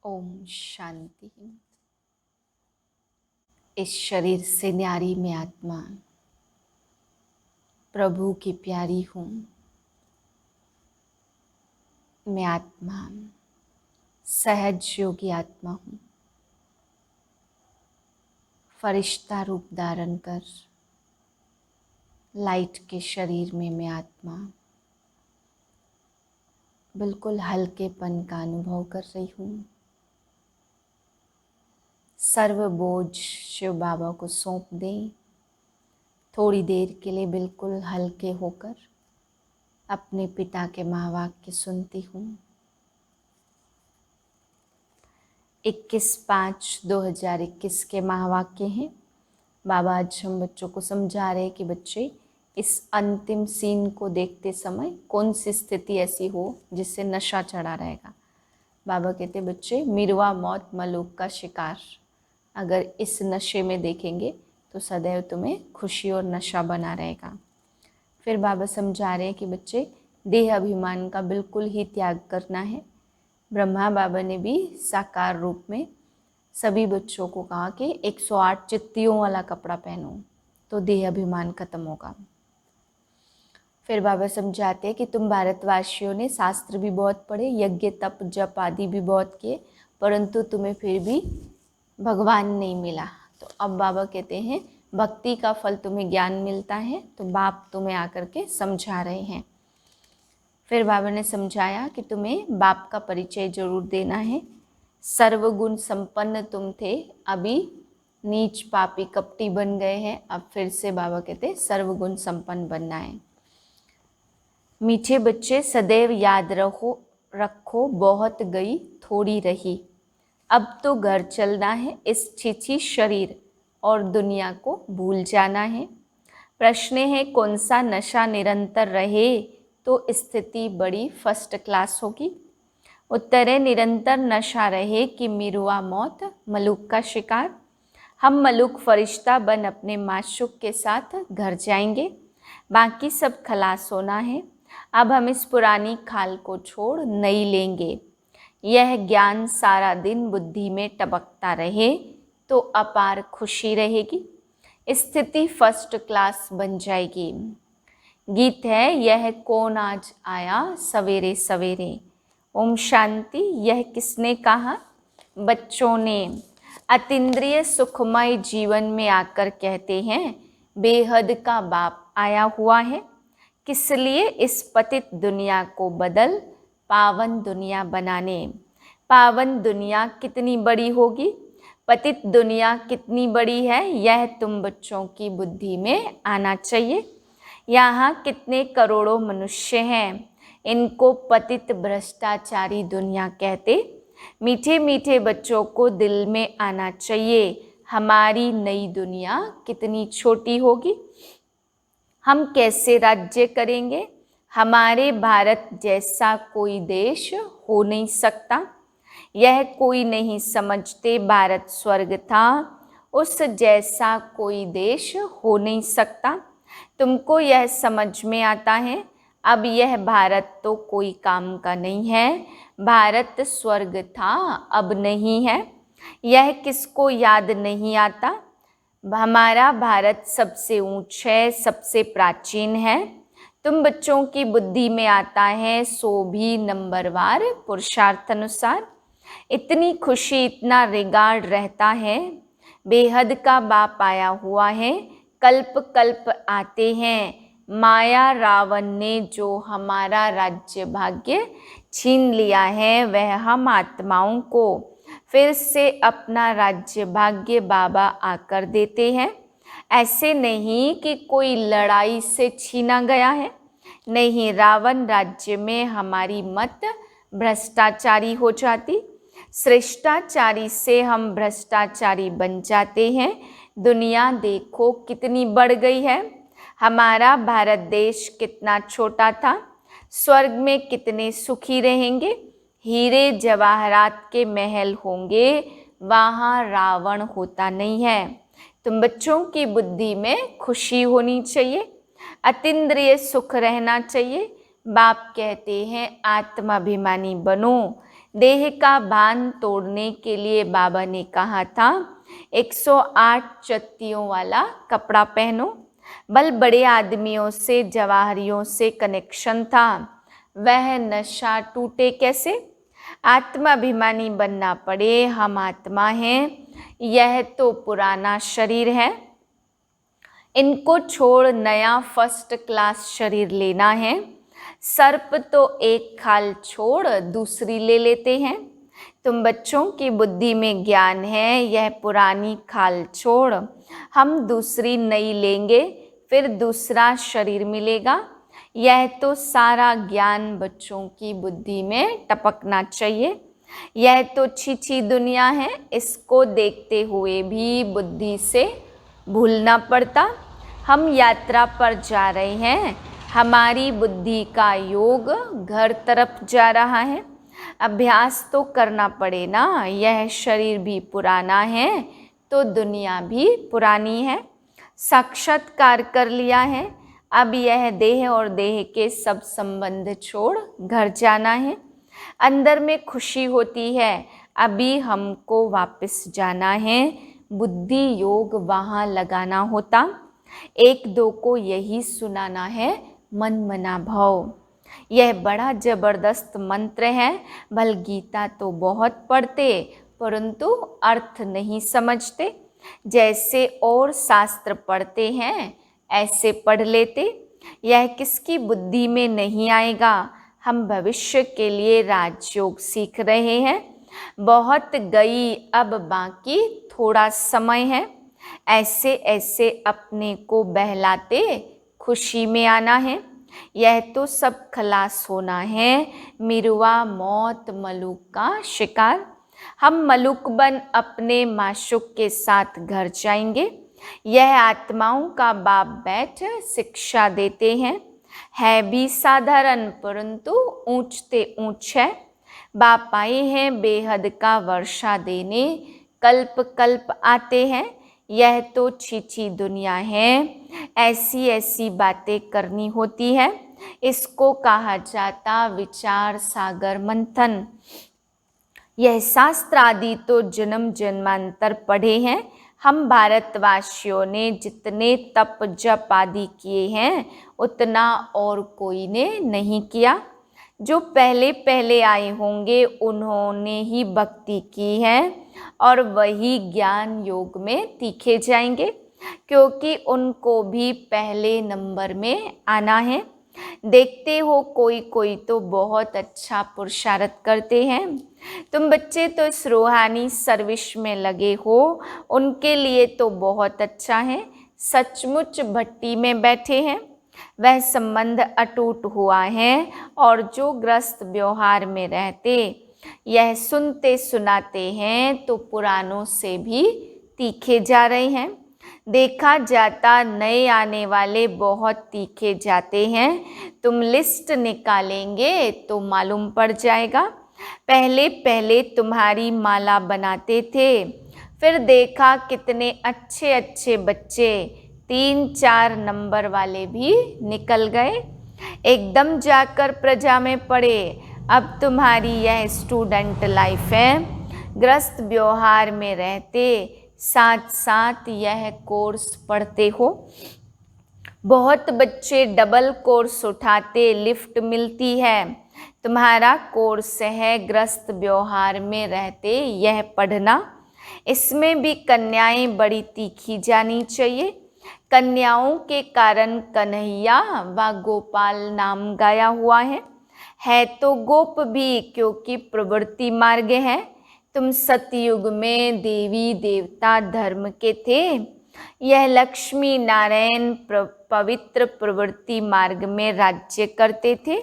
ओम शांति। इस शरीर से न्यारी मैं आत्मा प्रभु की प्यारी हूँ। मैं आत्मा सहज योगी आत्मा हूँ। फरिश्ता रूप धारण कर लाइट के शरीर में मैं आत्मा बिल्कुल हल्केपन का अनुभव कर रही हूँ। सर्व बोझ शिव बाबा को सौंप दें। थोड़ी देर के लिए बिल्कुल हल्के होकर अपने पिता के महावाक्य सुनती हूँ। 21/5/2021 के महावाक्य हैं। बाबा आज हम बच्चों को समझा रहे हैं कि बच्चे इस अंतिम सीन को देखते समय कौन सी स्थिति ऐसी हो जिससे नशा चढ़ा रहेगा। बाबा कहते बच्चे मिरवा मौत मलूक का शिकार अगर इस नशे में देखेंगे तो सदैव तुम्हें खुशी और नशा बना रहेगा। फिर बाबा समझा रहे हैं कि बच्चे देह अभिमान का बिल्कुल ही त्याग करना है। ब्रह्मा बाबा ने भी साकार रूप में सभी बच्चों को कहा कि 108 चित्तियों वाला कपड़ा पहनो तो देह अभिमान खत्म होगा। फिर बाबा समझाते हैं कि तुम भारतवासियों ने शास्त्र भी बहुत पढ़े, यज्ञ तप जप आदि भी बहुत किए, परंतु तुम्हें फिर भी भगवान नहीं मिला। तो अब बाबा कहते हैं भक्ति का फल तुम्हें ज्ञान मिलता है, तो बाप तुम्हें आकर के समझा रहे हैं। फिर बाबा ने समझाया कि तुम्हें बाप का परिचय जरूर देना है। सर्वगुण संपन्न तुम थे, अभी नीच पापी कपटी बन गए हैं। अब फिर से बाबा कहते सर्वगुण संपन्न बनना है। मीठे बच्चे सदैव याद रखो बहुत गई थोड़ी रही। अब तो घर चलना है, इस छीछी शरीर और दुनिया को भूल जाना है। प्रश्न है कौन सा नशा निरंतर रहे तो स्थिति बड़ी फर्स्ट क्लास होगी। उत्तर है निरंतर नशा रहे कि मिरुआ मौत मलूक का शिकार। हम मलूक फरिश्ता बन अपने माशूक के साथ घर जाएंगे, बाकी सब खलास होना है। अब हम इस पुरानी खाल को छोड़ नई लेंगे। यह ज्ञान सारा दिन बुद्धि में टपकता रहे तो अपार खुशी रहेगी, स्थिति फर्स्ट क्लास बन जाएगी। गीत है यह कौन आज आया सवेरे सवेरे। ओम शांति। यह किसने कहा? बच्चों ने। अतीन्द्रिय सुखमय जीवन में आकर कहते हैं बेहद का बाप आया हुआ है। किस लिए? इस पतित दुनिया को बदल पावन दुनिया बनाने। पावन दुनिया कितनी बड़ी होगी, पतित दुनिया कितनी बड़ी है, यह तुम बच्चों की बुद्धि में आना चाहिए। यहाँ कितने करोड़ों मनुष्य हैं, इनको पतित भ्रष्टाचारी दुनिया कहते। मीठे मीठे बच्चों को दिल में आना चाहिए हमारी नई दुनिया कितनी छोटी होगी। हम कैसे राज्य करेंगे? हमारे भारत जैसा कोई देश हो नहीं सकता। यह कोई नहीं समझते भारत स्वर्ग था, उस जैसा कोई देश हो नहीं सकता। तुमको यह समझ में आता है? अब यह भारत तो कोई काम का नहीं है। भारत स्वर्ग था, अब नहीं है। यह किसको याद नहीं आता? हमारा भारत सबसे ऊंच है, सबसे प्राचीन है। तुम बच्चों की बुद्धि में आता है सो भी नंबरवार पुरुषार्थ अनुसार। इतनी खुशी इतना रिगार्ड रहता है, बेहद का बाप आया हुआ है। कल्प कल्प आते हैं, माया रावण ने जो हमारा राज्य भाग्य छीन लिया है वह हम आत्माओं को फिर से अपना राज्य भाग्य बाबा आकर देते हैं। ऐसे नहीं कि कोई लड़ाई से छीना गया है, नहीं। रावण राज्य में हमारी मत भ्रष्टाचारी हो जाती, श्रेष्ठाचारी से हम भ्रष्टाचारी बन जाते हैं। दुनिया देखो कितनी बढ़ गई है। हमारा भारत देश कितना छोटा था, स्वर्ग में कितने सुखी रहेंगे। हीरे जवाहरात के महल होंगे, वहाँ रावण होता नहीं है। तुम बच्चों की बुद्धि में खुशी होनी चाहिए, अतीन्द्रिय सुख रहना चाहिए। बाप कहते हैं आत्माभिमानी बनो, देह का बांध तोड़ने के लिए बाबा ने कहा था 108 चत्तियों वाला कपड़ा पहनो। बल बड़े आदमियों से, जवाहरियों से कनेक्शन था, वह नशा टूटे कैसे? आत्माभिमानी बनना पड़े, हम आत्मा हैं, यह तो पुराना शरीर है, इनको छोड़ नया फर्स्ट क्लास शरीर लेना है। सर्प तो एक खाल छोड़ दूसरी ले लेते हैं। तुम बच्चों की बुद्धि में ज्ञान है, यह पुरानी खाल छोड़ हम दूसरी नई लेंगे, फिर दूसरा शरीर मिलेगा। यह तो सारा ज्ञान बच्चों की बुद्धि में टपकना चाहिए। यह तो छिछी दुनिया है, इसको देखते हुए भी बुद्धि से भूलना पड़ता। हम यात्रा पर जा रहे हैं, हमारी बुद्धि का योग घर तरफ जा रहा है। अभ्यास तो करना पड़े ना, यह शरीर भी पुराना है तो दुनिया भी पुरानी है। साक्षात्कार कर लिया है, अब यह देह और देह के सब संबंध छोड़ घर जाना है। अंदर में खुशी होती है, अभी हमको वापस जाना है, बुद्धि योग वहाँ लगाना होता। एक दो को यही सुनाना है, मन मना भाव। यह बड़ा जबरदस्त मंत्र है। भल गीता तो बहुत पढ़ते परंतु अर्थ नहीं समझते। जैसे और शास्त्र पढ़ते हैं ऐसे पढ़ लेते। यह किसकी बुद्धि में नहीं आएगा। हम भविष्य के लिए राजयोग सीख रहे हैं। बहुत गई, अब बाकी थोड़ा समय है। ऐसे ऐसे अपने को बहलाते खुशी में आना है। यह तो सब खलास होना है। मिरुआ मौत मलुक का शिकार। हम मलुक बन अपने माशुक के साथ घर जाएंगे। यह आत्माओं का बाप बैठ शिक्षा देते हैं। है भी साधारण परंतु ऊंचते ऊंच है। बाप आए हैं बेहद का वर्षा देने, कल्प कल्प आते हैं। यह तो छिछी दुनिया है, ऐसी ऐसी बातें करनी होती है। इसको कहा जाता विचार सागर मंथन। यह शास्त्र आदि तो जन्म जन्मांतर पढ़े हैं। हम भारतवासियों ने जितने तप जप आदि किए हैं उतना और कोई ने नहीं किया। जो पहले पहले आए होंगे उन्होंने ही भक्ति की है और वही ज्ञान योग में तीखे जाएंगे, क्योंकि उनको भी पहले नंबर में आना है। देखते हो कोई कोई तो बहुत अच्छा पुरुषार्थ करते हैं। तुम बच्चे तो इस रूहानी सर्विस में लगे हो, उनके लिए तो बहुत अच्छा है। सचमुच भट्टी में बैठे हैं, वह संबंध अटूट हुआ है। और जो ग्रस्त व्यवहार में रहते यह सुनते सुनाते हैं तो पुरानों से भी तीखे जा रहे हैं। देखा जाता नए आने वाले बहुत तीखे जाते हैं। तुम लिस्ट निकालेंगे तो मालूम पड़ जाएगा। पहले पहले तुम्हारी माला बनाते थे, फिर देखा कितने अच्छे अच्छे बच्चे 3-4 नंबर वाले भी निकल गए। एकदम जाकर प्रजा में पड़े। अब तुम्हारी यह स्टूडेंट लाइफ है। ग्रस्त व्यवहार में रहते साथ साथ यह कोर्स पढ़ते हो। बहुत बच्चे डबल कोर्स उठाते, लिफ्ट मिलती है। तुम्हारा कोर्स है ग्रस्त व्यवहार में रहते यह पढ़ना। इसमें भी कन्याएं बड़ी तीखी जानी चाहिए। कन्याओं के कारण कन्हैया व गोपाल नाम गाया हुआ है तो गोप भी, क्योंकि प्रवृत्ति मार्ग है। तुम सतयुग में देवी देवता धर्म के थे। यह लक्ष्मी नारायण पवित्र प्रवृत्ति मार्ग में राज्य करते थे।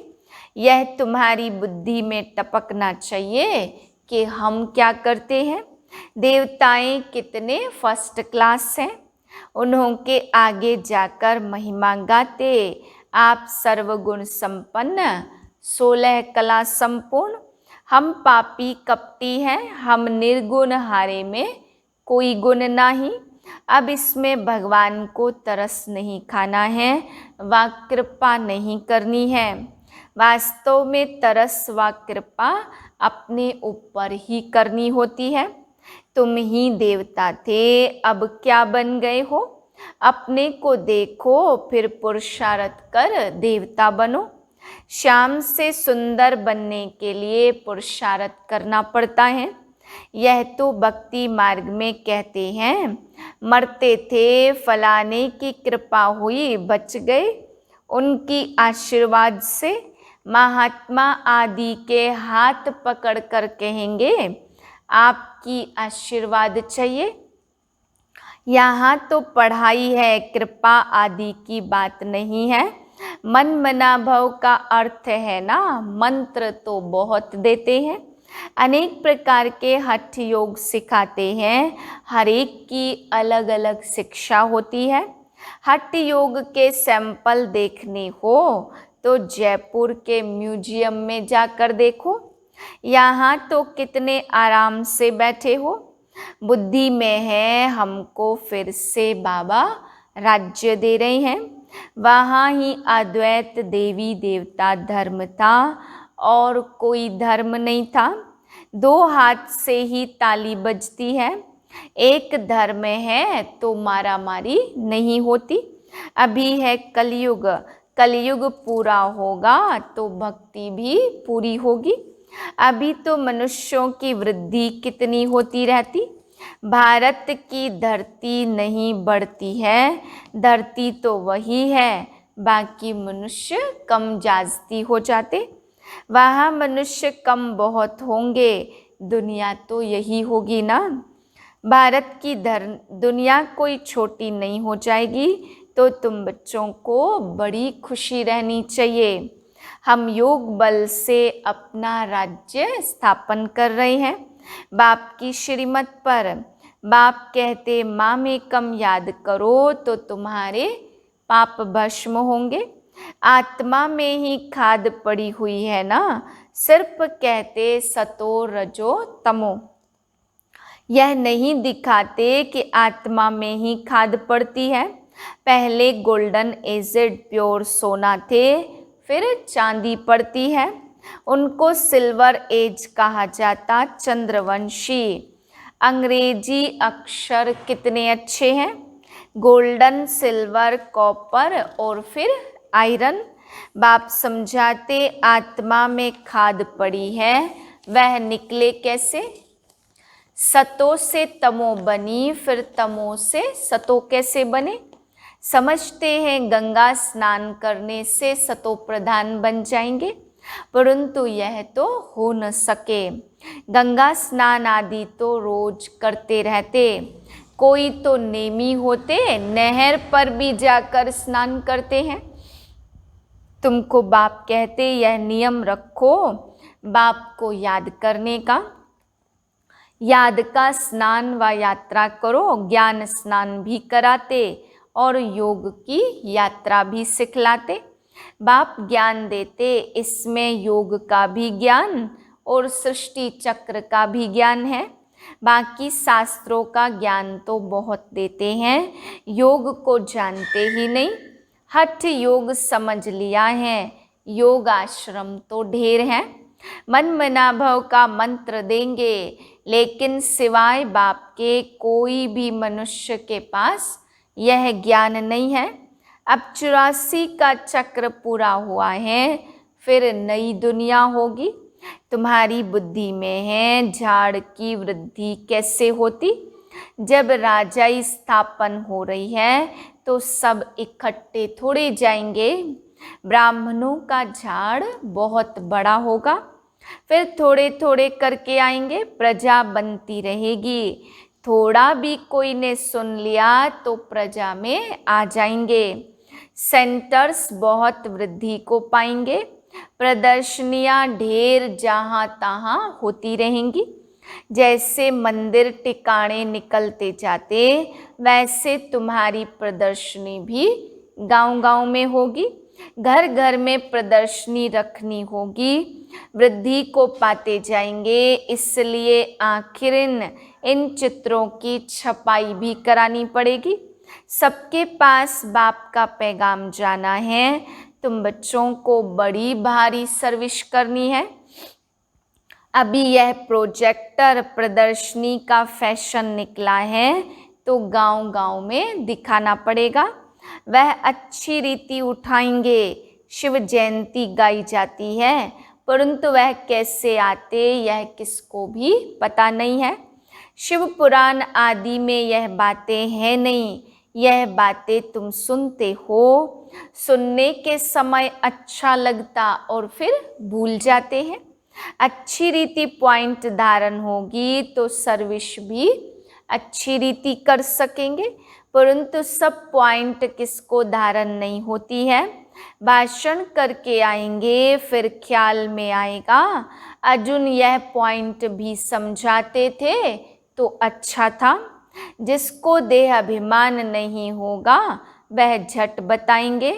यह तुम्हारी बुद्धि में टपकना चाहिए कि हम क्या करते हैं। देवताएं कितने फर्स्ट क्लास हैं, उन्हों के आगे जाकर महिमा गाते। आप सर्वगुण संपन्न, 16 कला संपूर्ण। हम पापी कपटी हैं, हम निर्गुण हारे में कोई गुण नहीं। अब इसमें भगवान को तरस नहीं खाना है व कृपा नहीं करनी है। वास्तव में तरस व कृपा अपने ऊपर ही करनी होती है। तुम ही देवता थे, अब क्या बन गए हो? अपने को देखो, फिर पुरुषार्थ कर देवता बनो। श्याम से सुंदर बनने के लिए पुरुषार्थ करना पड़ता है। यह तो भक्ति मार्ग में कहते हैं, मरते थे फलाने की कृपा हुई बच गए। उनकी आशीर्वाद से महात्मा आदि के हाथ पकड़कर कहेंगे, आपकी आशीर्वाद चाहिए। यहाँ तो पढ़ाई है, कृपा आदि की बात नहीं है। मन मना भव का अर्थ है ना, मंत्र तो बहुत देते हैं, अनेक प्रकार के हठ योग सिखाते हैं, हर एक की अलग अलग शिक्षा होती है। हठ योग के सैंपल देखने हो तो जयपुर के म्यूजियम में जाकर देखो। यहाँ तो कितने आराम से बैठे हो। बुद्धि में है, हमको फिर से बाबा राज्य दे रहे हैं। वहाँ ही अद्वैत देवी देवता धर्म था और कोई धर्म नहीं था। दो हाथ से ही ताली बजती है। एक धर्म है तो मारामारी नहीं होती। अभी है कलयुग, कलयुग पूरा होगा तो भक्ति भी पूरी होगी। अभी तो मनुष्यों की वृद्धि कितनी होती रहती। भारत की धरती नहीं बढ़ती है, धरती तो वही है, बाकी मनुष्य कम जास्ती हो जाते। वहाँ मनुष्य कम बहुत होंगे, दुनिया तो यही होगी ना। भारत की दुनिया कोई छोटी नहीं हो जाएगी, तो तुम बच्चों को बड़ी खुशी रहनी चाहिए। हम योग बल से अपना राज्य स्थापन कर रहे हैं बाप की श्रीमत पर। बाप कहते, माँ में कम याद करो तो तुम्हारे पाप भस्म होंगे। आत्मा में ही खाद पड़ी हुई है ना, सिर्फ कहते सतो रजो तमो। यह नहीं दिखाते कि आत्मा में ही खाद पड़ती है। पहले गोल्डन एजेड प्योर सोना थे, फिर चांदी पड़ती है। उनको सिल्वर एज कहा जाता। चंद्रवंशी अंग्रेजी अक्षर कितने अच्छे हैं, गोल्डन, सिल्वर, कॉपर और फिर आयरन। बाप समझाते, आत्मा में खाद पड़ी है, वह निकले कैसे? सतो से तमो बनी, फिर तमो से सतो कैसे बने? समझते हैं गंगा स्नान करने से सतो प्रधान बन जाएंगे, परंतु यह तो हो न सके। गंगा स्नान आदि तो रोज करते रहते, कोई तो नेमी होते, नहर पर भी जाकर स्नान करते हैं। तुमको बाप कहते यह नियम रखो, बाप को याद करने का। याद का स्नान व यात्रा करो, ज्ञान स्नान भी कराते और योग की यात्रा भी सिखलाते। बाप ज्ञान देते, इसमें योग का भी ज्ञान और सृष्टि चक्र का भी ज्ञान है। बाकी शास्त्रों का ज्ञान तो बहुत देते हैं, योग को जानते ही नहीं। हठ योग समझ लिया है, योग आश्रम तो ढेर हैं। मन मना भव का मंत्र देंगे, लेकिन सिवाय बाप के कोई भी मनुष्य के पास यह ज्ञान नहीं है। अब 84 का चक्र पूरा हुआ है, फिर नई दुनिया होगी। तुम्हारी बुद्धि में है झाड़ की वृद्धि कैसे होती। जब राजाई स्थापन हो रही है तो सब इकट्ठे थोड़े जाएंगे। ब्राह्मणों का झाड़ बहुत बड़ा होगा, फिर थोड़े थोड़े करके आएंगे, प्रजा बनती रहेगी। थोड़ा भी कोई ने सुन लिया तो प्रजा में आ जाएंगे। सेंटर्स बहुत वृद्धि को पाएंगे, प्रदर्शनियां ढेर जहाँ तहाँ होती रहेंगी। जैसे मंदिर टिकाणे निकलते जाते, वैसे तुम्हारी प्रदर्शनी भी गांव-गांव में होगी। घर घर में प्रदर्शनी रखनी होगी, वृद्धि को पाते जाएंगे। इसलिए आखिर इन चित्रों की छपाई भी करानी पड़ेगी। सबके पास बाप का पैगाम जाना है तुम बच्चों को बड़ी भारी सर्विस करनी है। अभी यह प्रोजेक्टर प्रदर्शनी का फैशन निकला है तो गांव-गांव में दिखाना पड़ेगा। वह अच्छी रीति उठाएंगे। शिव जयंती गाई जाती है, परंतु वह कैसे आते यह किसको भी पता नहीं है। शिव पुराण आदि में यह बातें हैं नहीं। यह बातें तुम सुनते हो, सुनने के समय अच्छा लगता और फिर भूल जाते हैं। अच्छी रीति पॉइंट धारण होगी तो सर्विस भी अच्छी रीति कर सकेंगे, परंतु सब पॉइंट किसको धारण नहीं होती है। भाषण करके आएंगे फिर ख्याल में आएगा अर्जुन यह पॉइंट भी समझाते थे तो अच्छा था। जिसको देह अभिमान नहीं होगा वह झट बताएंगे।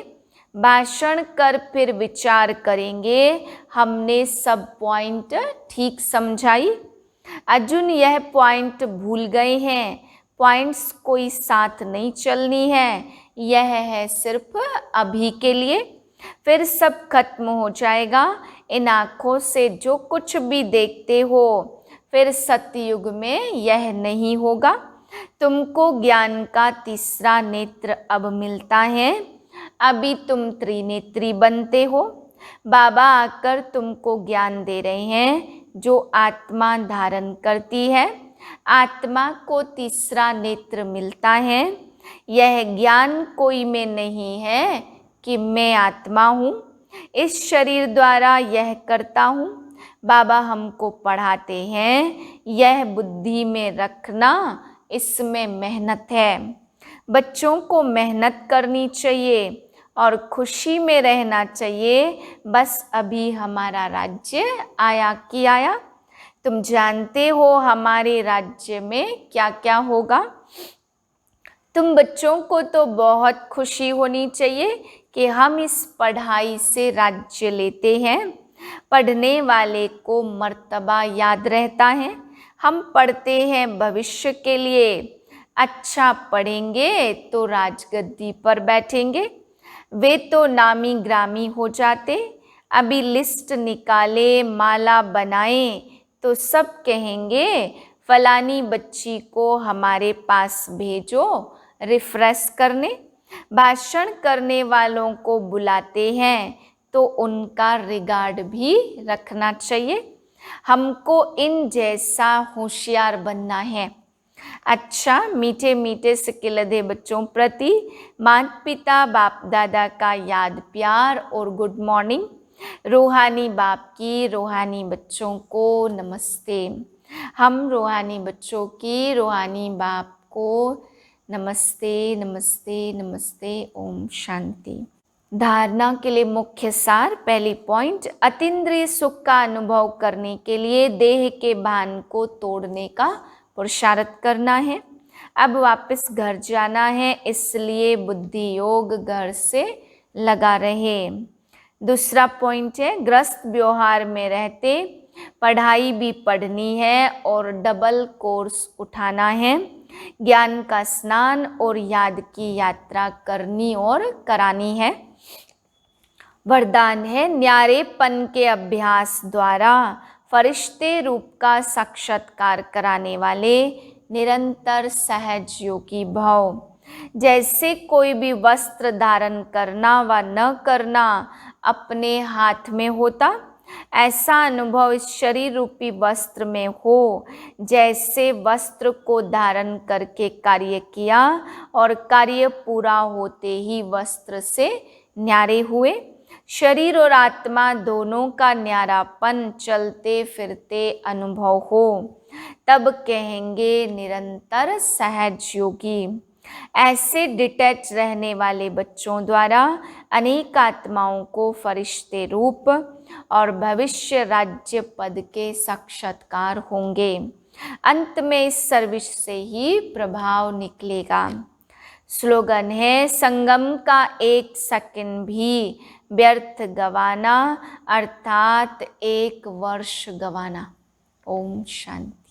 भाषण कर फिर विचार करेंगे हमने सब पॉइंट ठीक समझाई। अर्जुन यह पॉइंट भूल गए हैं। पॉइंट्स कोई साथ नहीं चलनी है, यह है सिर्फ अभी के लिए, फिर सब खत्म हो जाएगा। इन आँखों से जो कुछ भी देखते हो फिर सतयुग में यह नहीं होगा। तुमको ज्ञान का तीसरा नेत्र अब मिलता है। अभी तुम त्रिनेत्री बनते हो। बाबा आकर तुमको ज्ञान दे रहे हैं जो आत्मा धारण करती है। आत्मा को तीसरा नेत्र मिलता है। यह ज्ञान कोई में नहीं है कि मैं आत्मा हूँ, इस शरीर द्वारा यह करता हूँ। बाबा हमको पढ़ाते हैं यह बुद्धि में रखना, इसमें मेहनत है। बच्चों को मेहनत करनी चाहिए और खुशी में रहना चाहिए। बस अभी हमारा राज्य आया कि आया। तुम जानते हो हमारे राज्य में क्या क्या होगा। तुम बच्चों को तो बहुत खुशी होनी चाहिए कि हम इस पढ़ाई से राज्य लेते हैं। पढ़ने वाले को मर्तबा याद रहता है। हम पढ़ते हैं भविष्य के लिए। अच्छा पढ़ेंगे तो राजगद्दी पर बैठेंगे। वे तो नामी ग्रामी हो जाते। अभी लिस्ट निकाले माला बनाए तो सब कहेंगे फलानी बच्ची को हमारे पास भेजो रिफ्रेश करने। भाषण करने वालों को बुलाते हैं तो उनका रिगार्ड भी रखना चाहिए। हमको इन जैसा होशियार बनना है। अच्छा मीठे मीठे सिकिलधे बच्चों प्रति माता पिता बाप दादा का याद प्यार और गुड मॉर्निंग। रूहानी बाप की रूहानी बच्चों को नमस्ते। हम रूहानी बच्चों की रूहानी बाप को नमस्ते नमस्ते नमस्ते। ओम शांति। धारणा के लिए मुख्य सार। पहली पॉइंट, अतीन्द्रिय सुख का अनुभव करने के लिए देह के भान को तोड़ने का पुरुषार्थ करना है। अब वापस घर जाना है, इसलिए बुद्धि योग घर से लगा रहे। दूसरा पॉइंट है, ग्रस्त व्यवहार में रहते पढ़ाई भी पढ़नी है और डबल कोर्स उठाना है। ज्ञान का स्नान और याद की यात्रा करनी और करानी है। वरदान है, न्यारेपन के अभ्यास द्वारा फरिश्ते रूप का साक्षात्कार कराने वाले निरंतर सहज योगी भव। जैसे कोई भी वस्त्र धारण करना व न करना अपने हाथ में होता, ऐसा अनुभव इस शरीर रूपी वस्त्र में हो। जैसे वस्त्र को धारण करके कार्य किया और कार्य पूरा होते ही वस्त्र से न्यारे हुए। शरीर और आत्मा दोनों का न्यारापन चलते फिरते अनुभव हो, तब कहेंगे निरंतर सहज योगी। ऐसे डिटैच रहने वाले बच्चों द्वारा अनेक आत्माओं को फरिश्ते रूप और भविष्य राज्य पद के साक्षात्कार होंगे। अंत में इस सर्विस से ही प्रभाव निकलेगा। स्लोगन है, संगम का एक सेकंड भी व्यर्थ गवाना अर्थात एक वर्ष गवाना। ओम शांति।